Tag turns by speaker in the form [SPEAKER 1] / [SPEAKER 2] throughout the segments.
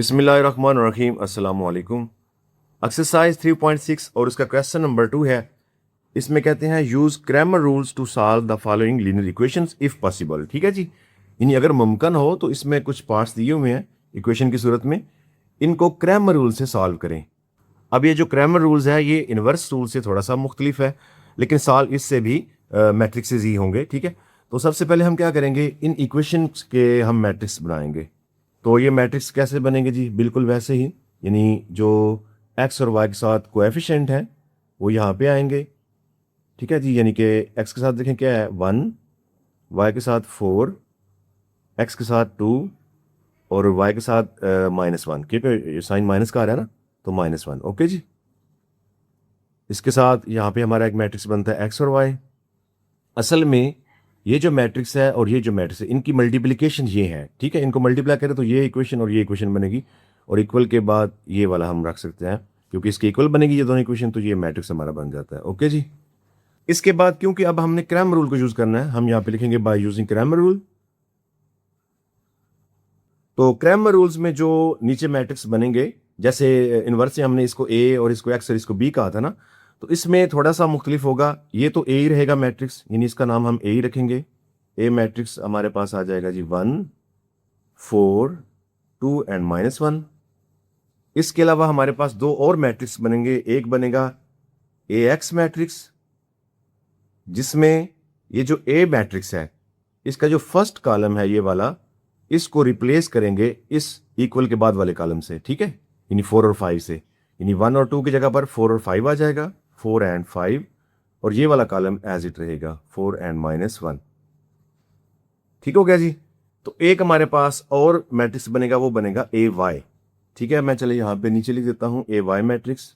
[SPEAKER 1] बिस्मिल्लाहिर्रहमानिर्रहीम अस्सलाम वालेकुम। एक्सरसाइज 3.6 और उसका क्वेश्चन नंबर 2 है। इसमें कहते हैं use Cramer rules to solve the following linear equations if possible. ठीक है जी, यानी अगर मुमकिन हो तो इसमें कुछ पार्ट्स दिए हुए हैं इक्वेशन की सूरत में, इनको क्रैमर रूल से सॉल्व करें। अब ये जो क्रैमर रूल्स है ये इन्वर्स रूल से थोड़ा सा मुख्तलिफ है, लेकिन सॉल्व इससे भी मैट्रिक्सेस ही होंगे। ठीक है, तो सबसे पहले हम क्या करेंगे, इन इक्वेशन के हम मैट्रिक्स बनाएंगे। तो ये मैट्रिक्स कैसे बनेंगे जी, बिल्कुल वैसे ही, यानी जो एक्स और वाई के साथ कोएफिशिएंट है वो यहाँ पे आएंगे। ठीक है जी, यानी कि एक्स के साथ देखें क्या है 1, वाई के साथ 4, एक्स के साथ 2 और वाई के साथ -1, क्योंकि साइन माइनस का आ रहा है ना, तो -1। ओके जी, इसके साथ यहाँ पे हमारा एक मैट्रिक्स बनता है एक्स और वाई। असल में ये जो मैट्रिक्स है और ये जो मैट्रिक्स है इनकी मल्टीप्लिकेशन ये है। ठीक है, इनको मल्टीप्लाई करें तो ये इक्वेशन और ये इक्वेशन बनेगी, और इक्वल के बाद ये वाला हम रख सकते हैं, क्योंकि इसके इक्वल बनेगी ये दोनों इक्वेशन, तो ये मैट्रिक्स हमारा बन जाता है। ओके जी, इसके बाद क्योंकि अब हमने क्रैमर रूल को यूज करना है, हम यहाँ पे लिखेंगे बाय यूजिंग क्रैमर रूल। तो क्रैमर रूल्स में जो नीचे मैट्रिक्स बनेंगे, जैसे इनवर्स से हमने इसको ए और इसको एक्स और इसको बी कहा था ना, तो इसमें थोड़ा सा मुख्तलिफ होगा। ये तो ए ही रहेगा मैट्रिक्स, यानी इसका नाम हम ए ही रखेंगे। ए मैट्रिक्स हमारे पास आ जाएगा जी 1, 4, 2 एंड -1। इसके अलावा हमारे पास दो और मैट्रिक्स बनेंगे। एक बनेगा ए एक्स मैट्रिक्स, जिसमें ये जो ए मैट्रिक्स है इसका जो फर्स्ट कॉलम है ये वाला, इसको रिप्लेस करेंगे इस इक्वल के बाद वाले कॉलम से। ठीक है, यानी 4 और 5 से, यानी 1 और 2 की जगह पर 4 और 5 आ जाएगा, 4 एंड 5, और ये वाला कॉलम एज इट रहेगा 4 एंड -1। ठीक हो गया जी। तो एक हमारे पास और मैट्रिक्स बनेगा, वो बनेगा ए वाई। ठीक है, मैं चले यहां पे नीचे लिख देता हूं ए वाई मैट्रिक्स।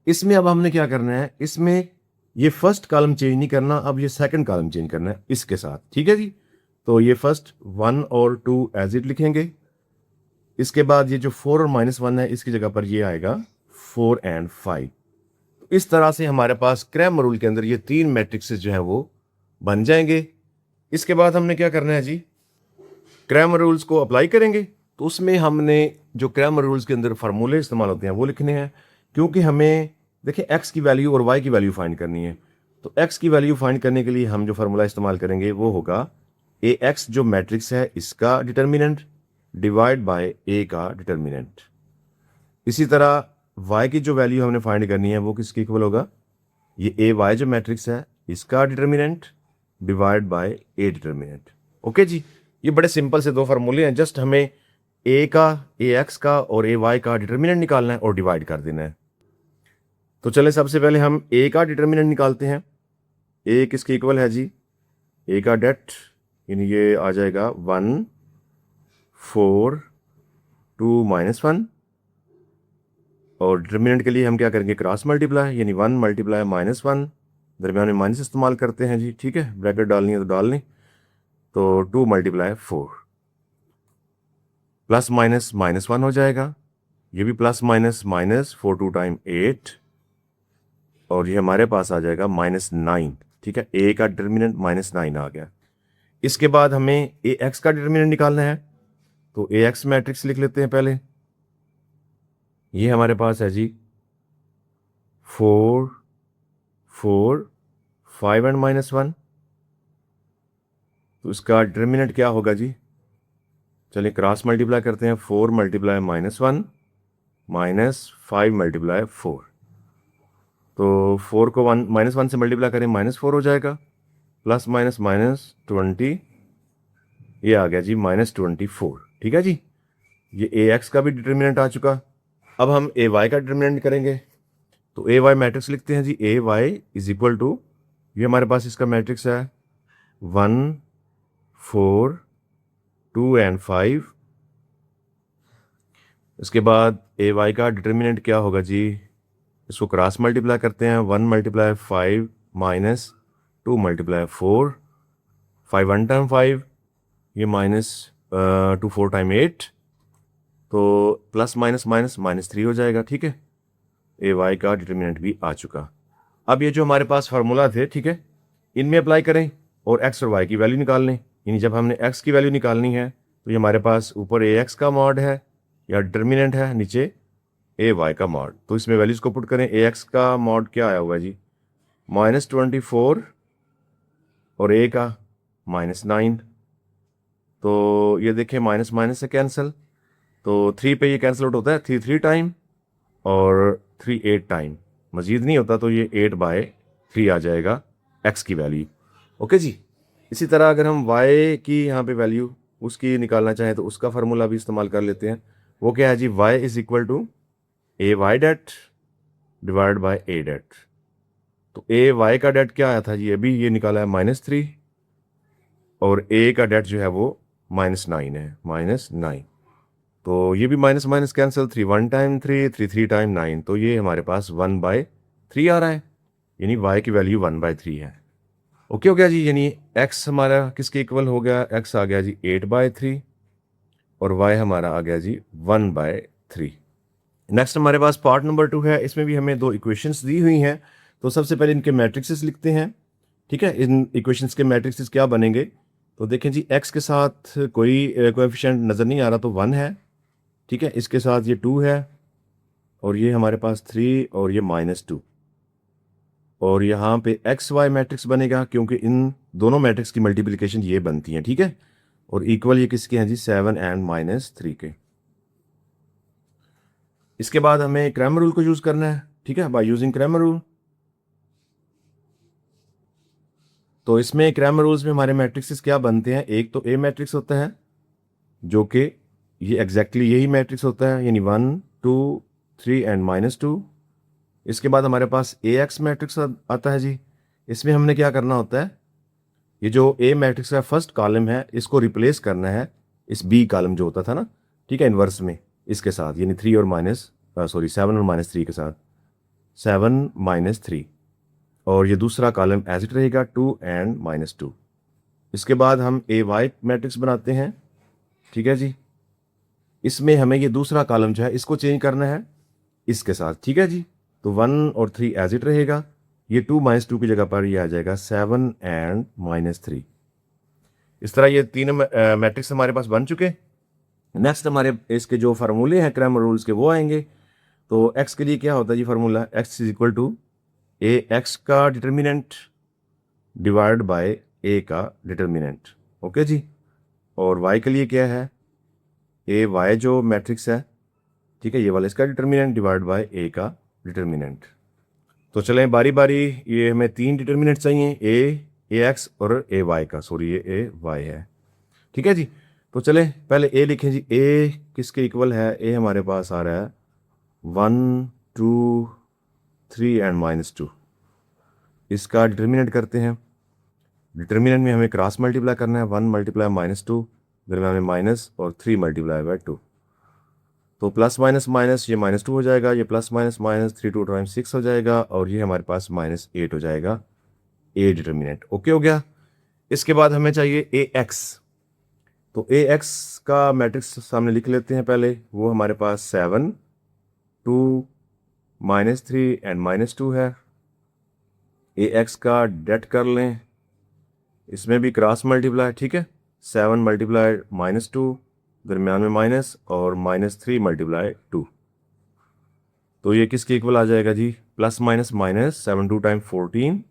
[SPEAKER 1] इसमें अब हमने क्या करना है, इसमें ये फर्स्ट कॉलम चेंज नहीं करना, अब ये सेकंड कॉलम चेंज करना है इसके साथ। ठीक है जी, तो ये फर्स्ट 1 और 2 एज इट लिखेंगे। इसके बाद ये जो 4 और -1 है इसकी जगह पर ये आएगा 4 एंड 5। इस तरह से हमारे पास क्रैमर रूल के अंदर ये तीन मैट्रिक्सेस जो है वो बन जाएंगे। इसके बाद हमने क्या करना है जी, क्रैमर रूल्स को अप्लाई करेंगे। तो उसमें हमने जो क्रैमर रूल्स के अंदर फार्मूले इस्तेमाल होते हैं वो लिखने हैं, क्योंकि हमें देखिए एक्स की वैल्यू और वाई की वैल्यू फाइंड करनी है। तो एक्स की वैल्यू फाइंड करने के लिए हम जो फार्मूला इस्तेमाल करेंगे वो होगा ए एक्स जो मैट्रिक्स है इसका डिटर्मिनेंट डिवाइड बाय ए का डिटर्मिनेंट। इसी तरह वाई की जो वैल्यू हमने फाइंड करनी है वो किसके इक्वल होगा, ये ए वाई जो मैट्रिक्स है इसका determinant divide by A determinant. Okay जी, ये बड़े सिंपल से दो फार्मूले हैं, जस्ट हमें ए का, ए एक्स का और ए वाई का डिटर्मिनेंट निकालना है और डिवाइड कर देना है। तो चले सबसे पहले हम ए का डिटर्मिनेंट निकालते हैं। ए किसके इक्वल है जी, ए का डेट, यानी ये आ जाएगा 1, 4, 2 -1, और डिटर्मिनेंट के लिए हम क्या करेंगे, क्रॉस मल्टीप्लाई, यानी 1 मल्टीप्लाई -1, दरमियान में माइनस इस्तेमाल करते हैं जी। ठीक है, ब्रैकेट डालनी है तो डाल लें, तो 2 मल्टीप्लाई 4, प्लस माइनस -1 हो जाएगा, ये भी प्लस माइनस माइनस 4 2 टाइम 8, और ये हमारे पास आ जाएगा -9। ठीक है, ए का डिटर्मिनेंट -9 आ गया। इसके बाद हमें ए एक्स का डिटर्मिनेंट निकालना है, तो ए एक्स मैट्रिक्स लिख लेते हैं पहले। ये हमारे पास है जी 4, 4, 5 एंड -1। तो इसका डिटर्मिनेंट क्या होगा जी, चलिए क्रॉस मल्टीप्लाई करते हैं, 4 मल्टीप्लाई -1 -5 मल्टीप्लाई 4, तो 4 को -1 से मल्टीप्लाई करें -4 हो जाएगा, प्लस माइनस -20, ये आ गया जी -24। ठीक है जी, ये ए एक्स का भी डिटर्मिनेंट आ चुका। अब हम ए वाई का डिटर्मिनेंट करेंगे, तो ए वाई मैट्रिक्स लिखते हैं जी, ए वाई इज इक्वल टू, ये हमारे पास इसका मैट्रिक्स है 1, 4, 2 एंड 5। इसके बाद ए वाई का डिटर्मिनेंट क्या होगा जी, इसको क्रॉस मल्टीप्लाई करते हैं, 1 मल्टीप्लाई 5 -2 मल्टीप्लाई 4, 5 1 टाइम 5, ये -2 4 टाइम 8, तो प्लस माइनस माइनस -3 हो जाएगा। ठीक है, ए वाई का डिटर्मिनेंट भी आ चुका। अब ये जो हमारे पास फार्मूला थे, ठीक है, इनमें अप्लाई करें और एक्स और वाई की वैल्यू निकाल लें। यानी जब हमने एक्स की वैल्यू निकालनी है तो ये हमारे पास ऊपर ए एक्स का मॉड है या डिटर्मिनेंट है, नीचे ए वाई का मॉड। तो इसमें वैल्यूज़ को पुट करें। ए एक्स का मॉड क्या आया हुआ है जी, -24 और ए का -9। तो ये देखिए माइनस माइनस से कैंसिल, तो 3 पे ये कैंसिल आउट होता है, 3 टाइम और 3 8 टाइम, मज़ीद नहीं होता, तो ये 8/3 आ जाएगा एक्स की वैल्यू। ओके जी। इसी तरह अगर हम वाई की यहाँ पे वैल्यू उसकी निकालना चाहें तो उसका फार्मूला भी इस्तेमाल कर लेते हैं। वो क्या है जी, y is equal to A Y det divide by A det. तो ए वाई का डेट क्या आया था जी, अभी ये निकाला है -3, और ए का डेट जो है वो -9 है, -9। तो ये भी minus minus cancel, 3 1 time 3, 3 3 time 9, तो ये हमारे पास 1/3 आ रहा है, यानी y की वैल्यू 1/3 है। ओके हो गया जी, यानी x हमारा किसके इक्वल हो गया, x आ गया जी 8/3 और y हमारा आ गया जी 1/3। नेक्स्ट हमारे पास पार्ट नंबर 2 है। इसमें भी हमें 2 इक्वेशंस दी हुई हैं। तो सबसे पहले इनके मैट्रिक्सेस लिखते हैं। ठीक है, इन इक्वेशंस के मैट्रिक्सेस क्या बनेंगे, तो देखें जी, x के साथ कोई कोएफिशिएंट नज़र नहीं आ रहा तो 1 है। ठीक है, इसके साथ ये 2 है, और ये हमारे पास 3 और ये -2, और यहाँ पे एक्स वाई मैट्रिक्स बनेगा क्योंकि इन दोनों मैट्रिक्स की मल्टीप्लिकेशन ये बनती है। ठीक है, और इक्वल ये किसके हैं जी, 7 एंड -3 के। इसके बाद हमें क्रैमर रूल को यूज़ करना है। ठीक है, बाय यूजिंग क्रैमर रूल। तो इसमें क्रैमर रूल्स में हमारे मैट्रिक्सेस क्या बनते हैं, एक तो ए मैट्रिक्स होता है जो कि ये एग्जैक्टली यही मैट्रिक्स होता है, यानी 1 2 3 एंड -2। इसके बाद हमारे पास ए एक्स मैट्रिक्स आता है जी। इसमें हमने क्या करना होता है, ये जो ए मैट्रिक्स का फर्स्ट कॉलम है इसको रिप्लेस करना है इस बी कॉलम जो होता था ना, ठीक है, इन्वर्स में, इसके साथ, यानी 3 और -7 और -3 के साथ, 7 -3, और ये दूसरा कॉलम एज इट रहेगा 2 एंड -2। इसके बाद हम ए वाई मैट्रिक्स बनाते हैं। ठीक है जी, इसमें हमें ये दूसरा कॉलम जो है इसको चेंज करना है इसके साथ। ठीक है जी, तो 1 और 3 एज इट रहेगा, ये 2 -2 की जगह पर ये आ जाएगा 7 एंड -3। इस तरह ये तीन मैट्रिक्स हमारे पास बन चुके। नेक्स्ट हमारे इसके जो फार्मूले हैं क्रैमर रूल्स के वो आएंगे। तो x के लिए क्या होता है जी formula, x is equal to A X का डिटर्मिनेंट डिवाइड बाय ए का डिटर्मिनेंट। ओके जी, और y के लिए क्या है, ए वाई जो मैट्रिक्स है, ठीक है, ये वाला इसका डिटर्मिनेंट डिवाइड बाय ए का डिटर्मिनेंट। तो चलें बारी बारी, ये हमें 3 डिटर्मिनेंट चाहिए, ए एक्स और ए वाई का, सॉरी ये ए वाई है। ठीक है जी, तो चलें पहले ए लिखें जी। ए किसके इक्वल है, ए हमारे पास आ रहा है 1 2 3 एंड -2। इसका डिटर्मिनेंट करते हैं। डिटर्मिनेंट में हमें क्रॉस मल्टीप्लाई करना है, 1 मल्टीप्लाई -2, दरम्यान में माइनस, और 3 मल्टीप्लाई बाय 2। तो प्लस माइनस माइनस ये -2 हो जाएगा, ये प्लस माइनस माइनस 3 2 टाइम्स 6 हो जाएगा, और ये हमारे पास -8 हो जाएगा ए डिटर्मिनेंट। ओके हो गया। इसके बाद हमें चाहिए ए एक्स। तो ए एक्स का मैट्रिक्स सामने लिख लेते हैं पहले। वो हमारे पास 7 2 -3 एंड -2 है। ए एक्स का डेट कर लें, इसमें भी क्रॉस मल्टीप्लाई। ठीक है, 7 मल्टीप्लाई -2, दरम्यान में माइनस, और -3 मल्टीप्लाई 2। तो ये किसके इक्वल आ जाएगा जी, plus minus minus, 7 2 time 14,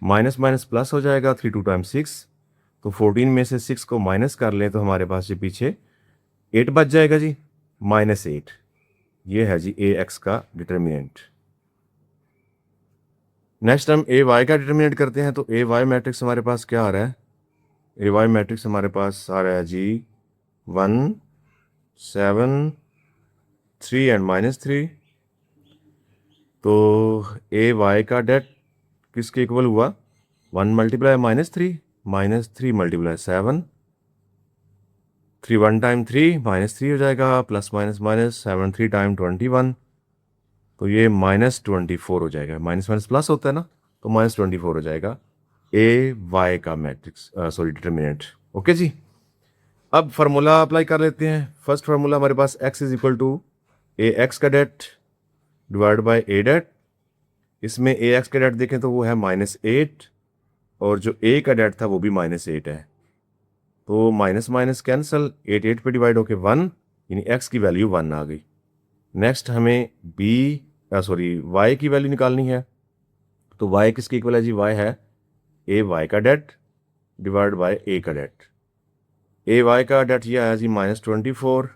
[SPEAKER 1] minus minus plus हो जाएगा, 3 2 टाइम 6। तो 14 में से 6 को माइनस कर लें तो हमारे पास ये पीछे 8 बच जाएगा जी, -8। ये है जी ए एक्स का डिटर्मिनेंट। नेक्स्ट हम ए वाई का डिटर्मिनेंट करते हैं। तो ए वाई मैट्रिक्स हमारे पास क्या आ रहा है, ए वाई मैट्रिक्स हमारे पास आ रहा है जी 1 7 3 एंड -3। तो ए वाई का डेट किसके इक्वल हुआ, 1 मल्टीप्लाई -3 मल्टीप्लाई 7, 3 1 टाइम 3 -3 हो जाएगा, प्लस माइनस माइनस 7 3 टाइम 21, तो ये -24 हो जाएगा। माइनस माइनस प्लस होता है ना, तो -24 हो जाएगा ए वाई का मैट्रिक्स, सॉरी डिटर्मिनेंट। ओके जी, अब फार्मूला अप्लाई कर लेते हैं। फर्स्ट फार्मूला हमारे पास x is equal to A X का det divide by A det. इसमें ए एक्स का डेट देखें तो वो है -8, और जो ए का डेट था वो भी -8 है। तो माइनस माइनस कैंसिल, 8 8 पे डिवाइड होके 1, यानी x की वैल्यू 1 आ गई। नेक्स्ट हमें y की वैल्यू निकालनी है। तो y किसके इक्वल है जी? y है ए वाई का डेट डिवाइड बाय ए का डेट। ए वाई का डेट ये आया जी -24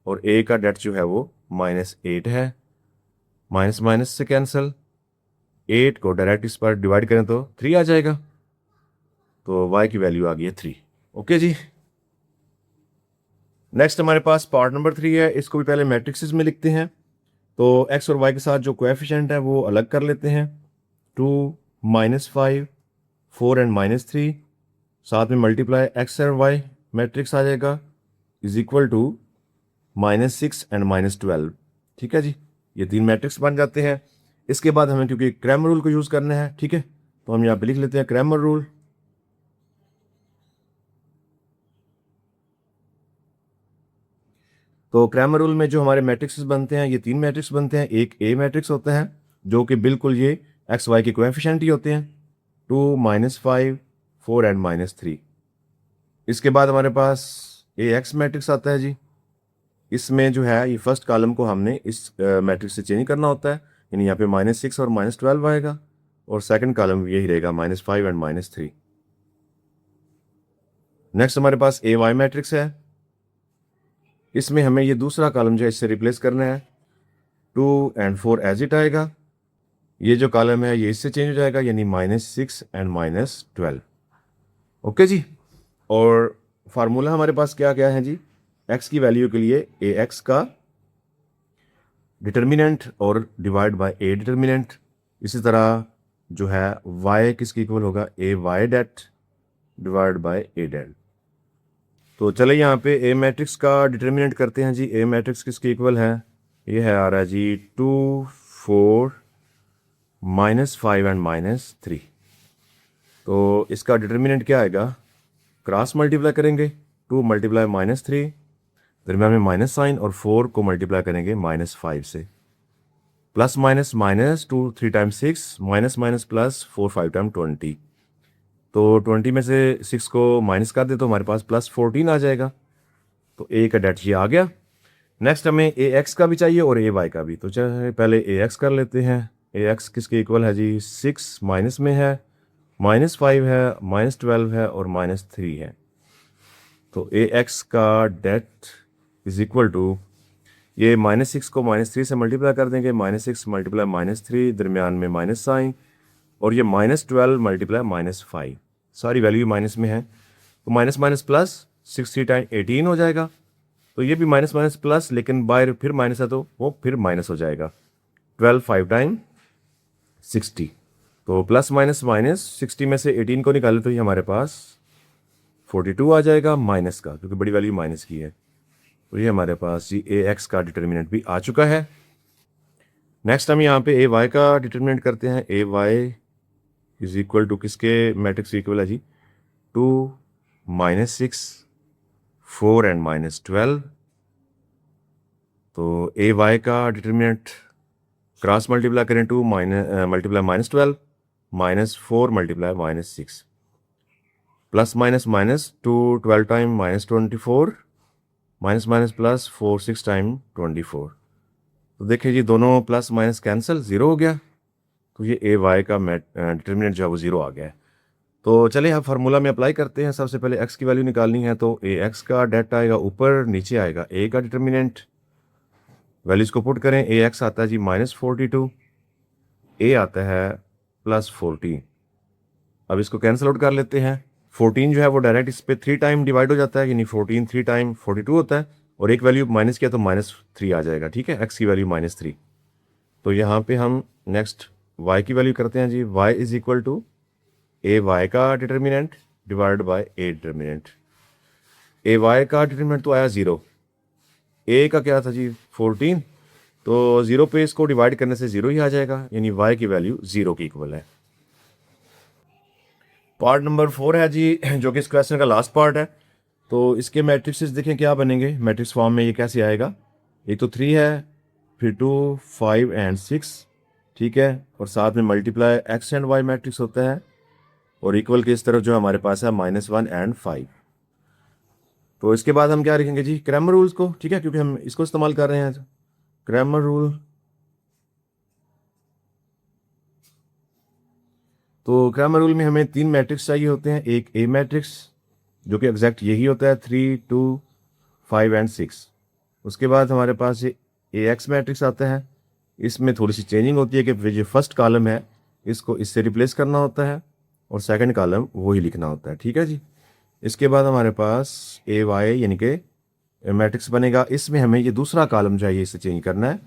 [SPEAKER 1] और ए का डेट जो है वो -8 है। माइनस माइनस से कैंसिल, 8 को डायरेक्ट इस पर डिवाइड करें तो 3 आ जाएगा। तो y की वैल्यू आ गई है 3। ओके जी। नेक्स्ट हमारे पास पार्ट नंबर 3 है। इसको भी पहले मैट्रिक्स में लिखते हैं। तो x और y के साथ जो कोएफिशिएंट है वो अलग कर लेते हैं। 2 -5 4 एंड -3, साथ में मल्टीप्लाई x और y मैट्रिक्स आ जाएगा इज इक्वल टू -6 एंड -12। ठीक है जी, ये 3 मैट्रिक्स बन जाते हैं। इसके बाद हमें क्योंकि क्रैमर रूल को यूज़ करना है, ठीक है, तो हम यहाँ पे लिख लेते हैं क्रैमर रूल। तो क्रैमर रूल में जो हमारे मैट्रिक्स बनते हैं, ये 3 मैट्रिक्स बनते हैं। एक ए मैट्रिक्स होता है जो कि बिल्कुल ये एक्स वाई के कोएफिशिएंट ही होते हैं, 2 -5 4 एंड -3। इसके बाद हमारे पास ए एक्स मैट्रिक्स आता है जी। इसमें जो है ये फर्स्ट कॉलम को हमने इस मैट्रिक्स से चेंज करना होता है, यानी यहाँ पे -6 और -12 आएगा और सेकंड कॉलम यही रहेगा -5 एंड -3। नेक्स्ट हमारे पास ए वाई मैट्रिक्स है। इसमें हमें ये दूसरा कॉलम जो है इससे रिप्लेस करना है, 2 एंड 4 एज इट आएगा। ये जो कॉलम है ये इससे चेंज हो जाएगा, यानी -6 एंड -12। ओके जी। और फार्मूला हमारे पास क्या क्या है जी? x की वैल्यू के लिए ए एक्स का डिटर्मिनेंट और डिवाइड बाय ए डिटर्मिनेंट। इसी तरह जो है y किसके इक्वल होगा? A Y det divide by A det. तो चले यहाँ पे ए मैट्रिक्स का डिटर्मिनेंट करते हैं जी। ए मैट्रिक्स किसके इक्वल है? ये है आ रहा है जी 2 4 -5 एंड -3। तो इसका डिटर्मिनेंट क्या आएगा? क्रॉस मल्टीप्लाई करेंगे, 2 मल्टीप्लाई -3, दरम्यान में माइनस साइन, और 4 को मल्टीप्लाई करेंगे -5 से। Plus minus minus 2 3 times 6, minus minus plus 4 5 time 20। तो 20 में से 6 को माइनस कर दे तो हमारे पास +14 आ जाएगा। तो ए का डेट ये आ गया। नेक्स्ट हमें ए एक्स का भी चाहिए और ए वाई का भी। तो चाहे पहले ए एक्स कर लेते हैं। ए एक्स किसके इक्वल है जी? 6 माइनस में है, -5 है, -12 है और -3 है। तो ए एक्स का डेट इज इक्वल टू, ये -6 को -3 से मल्टीप्लाई कर देंगे, -6 मल्टीप्लाई -3, दरमियान में माइनस साइन, और ये -12 मल्टीप्लाई -5, सारी वैल्यू माइनस में है। तो माइनस माइनस प्लस 60 टाइम 18 हो जाएगा। तो ये भी माइनस माइनस प्लस, लेकिन बाहर फिर माइनस है तो वो फिर माइनस हो जाएगा। 12 5 टाइम 60। तो प्लस माइनस माइनस 60 में से 18 को निकाले तो ये हमारे पास 42 आ जाएगा माइनस का, क्योंकि बड़ी वैल्यू माइनस की है। तो ये हमारे पास जी ए एक्स का डिटर्मिनेंट भी आ चुका है। नेक्स्ट हम यहाँ पे ए वाई का डिटर्मिनेंट करते हैं। ए वाई इज इक्वल टू किसके मैट्रिक्स इक्वल है जी? 2 -6 4 एंड -12। तो ए वाई का डिटर्मिनेंट क्रॉस मल्टीप्लाई करें, 2 multiply -12, -4 multiply -6, plus minus minus 2 12 time -24, minus minus plus 4 6 time 24। तो देखिए जी दोनों प्लस माइनस कैंसिल, 0 हो गया। तो ये ए वाई का डिटर्मिनेंट जो है वो 0 आ गया है। तो चलिए हम फार्मूला में अप्लाई करते हैं। सबसे पहले एक्स की वैल्यू निकालनी है, तो ए एक्स का डेट आएगा ऊपर, नीचे आएगा ए का डिटर्मिनेंट। वैल्यूज को पुट करें। ए एक्स आता है जी -42, ए आता है +14। अब इसको कैंसिल आउट कर लेते हैं। 14 जो है वो डायरेक्ट इस पे 3 टाइम डिवाइड हो जाता है, यानी 14 3 टाइम 42 होता है, और एक वैल्यू माइनस किया तो -3 आ जाएगा। ठीक है, एक्स की वैल्यू -3। तो यहाँ पे हम नेक्स्ट वाई की वैल्यू करते हैं जी। Y is equal to A Y का determinant divide by A determinant. A Y का डिटर्मिनेंट तो आया 0, ए का क्या था जी 14, तो 0 पे इसको डिवाइड करने से 0 ही आ जाएगा, यानी वाई की वैल्यू 0 की इक्वल है। पार्ट नंबर 4 है जी, जो कि इस क्वेश्चन का लास्ट पार्ट है। तो इसके मैट्रिक्स देखें क्या बनेंगे मैट्रिक्स फॉर्म में, ये कैसे आएगा? एक तो 3 है, फिर 2 5 एंड 6, ठीक है, और साथ में multiply X and Y matrix होता है, और इक्वल के इस तरफ जो हमारे पास है -1 एंड 5। तो इसके बाद हम क्या लिखेंगे जी, क्रैमर रूल्स को, ठीक है, क्योंकि हम इसको इस्तेमाल कर रहे हैं। क्रैमर रूल, तो क्रैमर रूल में हमें 3 मैट्रिक्स चाहिए होते हैं। एक ए मैट्रिक्स जो कि एग्जैक्ट यही होता है 3, 2, 5 एंड 6। उसके बाद हमारे पास ये ए एक्स मैट्रिक्स आता है। इसमें थोड़ी सी चेंजिंग होती है कि जो फर्स्ट कॉलम है इसको इससे रिप्लेस करना होता है और सेकंड कॉलम वही लिखना होता है, ठीक है जी। इसके बाद हमारे पास ए वाई यानी कि मैट्रिक्स बनेगा। इसमें हमें ये दूसरा कॉलम चाहिए, इसे चेंज करना है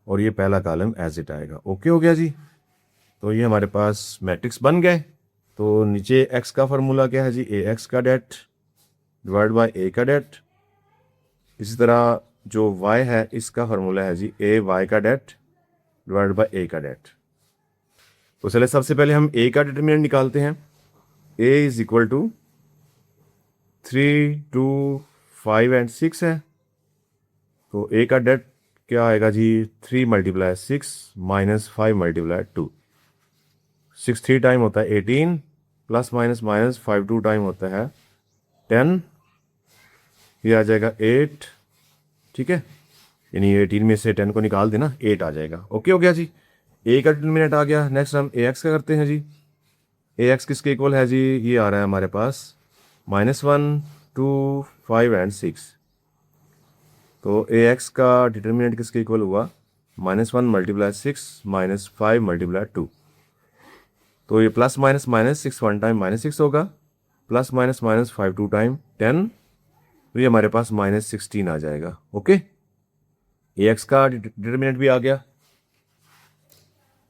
[SPEAKER 1] और ये पहला कॉलम एज इट आएगा। ओके हो गया जी। तो ये हमारे पास मैट्रिक्स बन गए। तो नीचे एक्स का फार्मूला क्या है जी, ए एक्स का डेट डिवाइड बाय ए का डेट। इसी तरह जो वाई है इसका फार्मूला है जी ए वाई का डेट डिवाइड बाय ए का डेट। तो चले सबसे पहले हम ए का डिटरमिनेंट निकालते हैं। ए इज इक्वल टू 3, 2, 5 एंड 6 है। तो ए का डेट क्या आएगा जी, 3 × 6 माइनस 5 × 2। 6 3 टाइम होता है 18 प्लस माइनस माइनस 5 2 टाइम होता है 10। ये आ जाएगा 8, ठीक है, यानी 18 में से 10 को निकाल देना, 8 आ जाएगा। ओके हो गया जी, ए का डिटरमिनेंट आ गया। नेक्स्ट हम ए एक्स का करते हैं जी। ए एक्स किसके इक्वल है जी, ये आ रहा है हमारे पास -1, 2, 5 एंड 6। तो ए एक्स का डिटरमिनेंट किसके इक्वल हुआ, -1 × 6 माइनस 5 × 2। तो ये प्लस माइनस माइनस 6 1 टाइम -6 होगा, प्लस माइनस माइनस 5 2 टाइम 10। तो ये हमारे पास -16 आ जाएगा। ओके, ए एक्स का डिटरमिनेंट भी आ गया।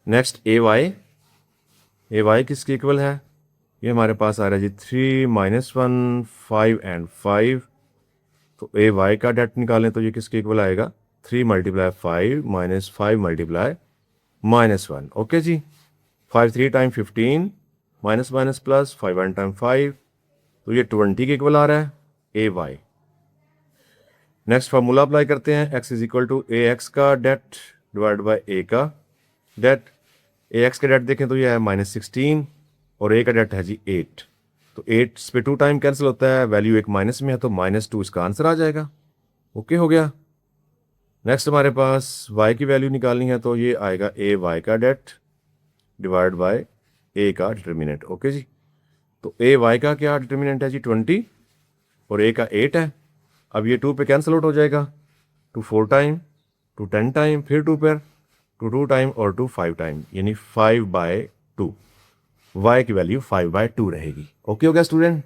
[SPEAKER 1] नेक्स्ट ए वाई किसके इक्वल है, ये हमारे पास आ रहा है जी 3 -1 5 एंड 5। तो ए वाई का डेट निकालें तो ये किसके इक्वल आएगा, 3 × 5 माइनस 5 × -1। ओके जी, 5 3 time 15 minus minus plus 5 1 time 5। तो ये 20 के इक्वल आ रहा है A Y. Next formula apply करते हैं, x is equal to A X का डेट डिवाइड बाय ए का डेट। ए एक्स का डेट देखें तो ये है -16 और ए का डेट है जी 8। तो 8 पे 2 टाइम कैंसिल होता है, वैल्यू एक माइनस में है तो -2 इसका आंसर आ जाएगा। ओके हो गया। नेक्स्ट हमारे पास y की वैल्यू निकालनी है, तो ये आएगा ए वाई का डेट डिवाइड बाय ए का डिटरमिनेंट। ओके जी, तो ए वाई का क्या डिटरमिनेंट है जी 20 और ए का 8 है। अब ये 2 पे कैंसिल आउट हो जाएगा, 2 4 टाइम, 2 10 टाइम, फिर 2 पर 2 2 टाइम और 2 5 टाइम, यानी 5/2। y की वैल्यू 5/2 रहेगी। ओके हो गया स्टूडेंट।